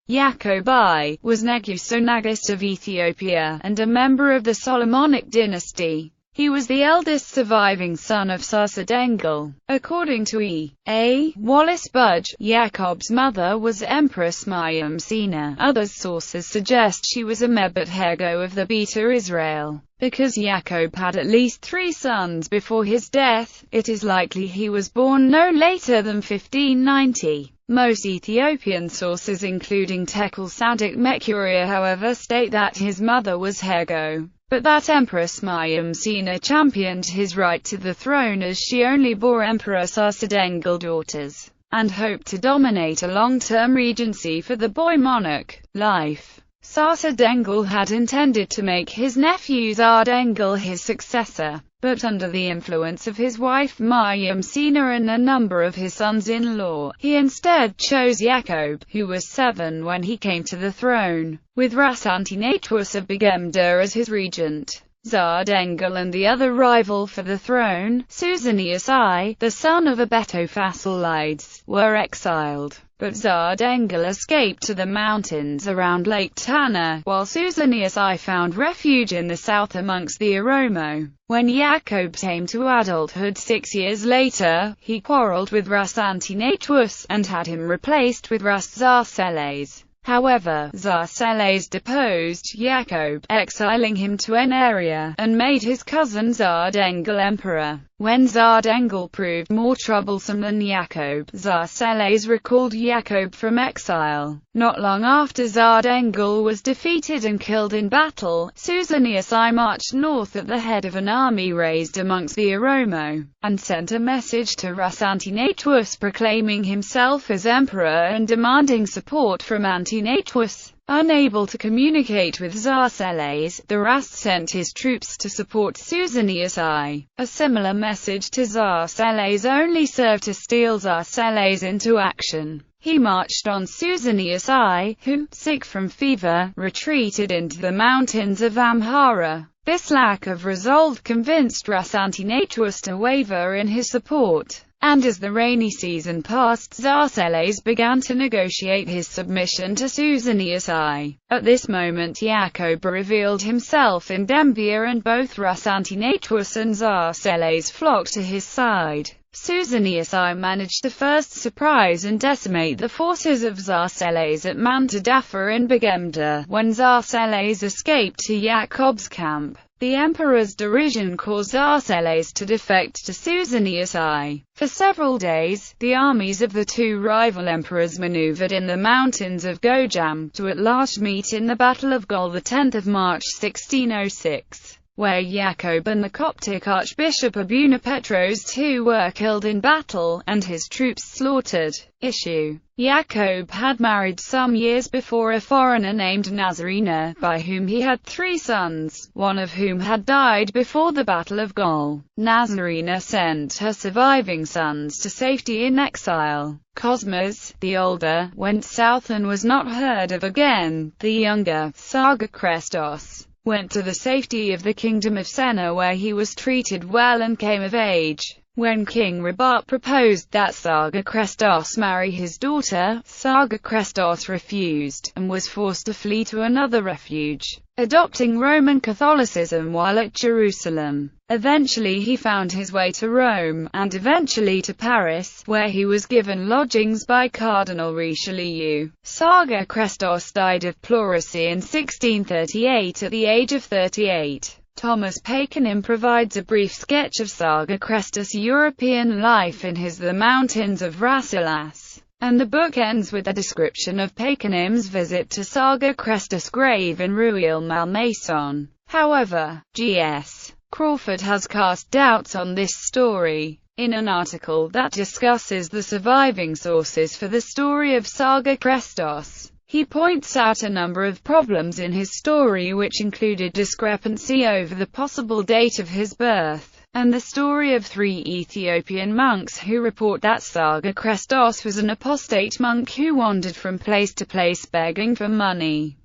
Yaqob I was Negus of Ethiopia, and a member of the Solomonic dynasty. He was the eldest surviving son of Sarsadengel. According to E. A. Wallace Budge, Yaqob's mother was Empress Sina. Other sources suggest she was a Mebet Hego of the Beta Israel. Because Yaqob had at least 3 sons before his death, it is likely he was born no later than 1590. Most Ethiopian sources, including Tekel Sadik Mercuria, however, state that his mother was Hego, but that Empress Sina championed his right to the throne as she only bore Emperor Sarsadengel daughters, and hoped to dominate a long-term regency for the boy monarch. Life. Sarsadengel had intended to make his nephew Zardengel his successor, but under the influence of his wife Sina and a number of his sons-in-law, he instead chose Yaqob, who was 7 when he came to the throne, with Ras Antinatuus of Begemder as his regent. Zardengel and the other rival for the throne, Susanius I, the son of Abetophasilides, were exiled. But Zardengel escaped to the mountains around Lake Tana, while Susanius I found refuge in the south amongst the Oromo. When Yaqob came to adulthood 6 years later, he quarreled with Ras Antinatuus, and had him replaced with Ras Zarseles. However, Zarseles deposed Yaqob, exiling him to Neria, and made his cousin Zardengel emperor. When Zardengel proved more troublesome than Yaqob, Zarseles recalled Yaqob from exile. Not long after Zardengel was defeated and killed in battle, Susanius I marched north at the head of an army raised amongst the Oromo, and sent a message to Ras Antinatuus proclaiming himself as emperor and demanding support from Antinatuus. Unable to communicate with Zarseles, the Ras sent his troops to support Susanius I. A similar message to Zarseles only served to steal Zarseles into action. He marched on Susanius I, who, sick from fever, retreated into the mountains of Amhara. This lack of resolve convinced Ras Antinatuus to waver in his support, and as the rainy season passed, Zarseles began to negotiate his submission to Susanius I. At this moment Yaqob revealed himself in Dembia, and both Ras Antinatuus and Zarseles flocked to his side. Susanius I managed to first surprise and decimate the forces of Zarseles at Mantadafa in Begemder. When Zarseles escaped to Yaqob's camp, the emperor's derision caused Zarseles to defect to Susanius I. For several days, the armies of the 2 rival emperors maneuvered in the mountains of Gojam, to at last meet in the Battle of Gol the 10th of March 1606. Where Yaqob and the Coptic Archbishop Abunapetros II were killed in battle, and his troops slaughtered. Issue: Yaqob had married some years before a foreigner named Nazarina, by whom he had 3 sons, one of whom had died before the Battle of Gol. Nazarina sent her surviving sons to safety in exile. Cosmas, the older, went south and was not heard of again. The younger, Sargakrestos, went to the safety of the kingdom of Senna, where he was treated well and came of age. When King Rabat proposed that Sargakrestos marry his daughter, Sargakrestos refused, and was forced to flee to another refuge, adopting Roman Catholicism while at Jerusalem. Eventually he found his way to Rome, and eventually to Paris, where he was given lodgings by Cardinal Richelieu. Sargakrestos died of pleurisy in 1638 at the age of 38. Thomas Pakenim provides a brief sketch of Sargakrestos' European life in his The Mountains of Rasselas, and the book ends with a description of Pakenim's visit to Sargakrestos' grave in Rueil-Malmaison. However, G.S. Crawford has cast doubts on this story. In an article that discusses the surviving sources for the story of Sargakrestos, he points out a number of problems in his story, which included discrepancy over the possible date of his birth, and the story of 3 Ethiopian monks who report that Sargakrestos was an apostate monk who wandered from place to place begging for money.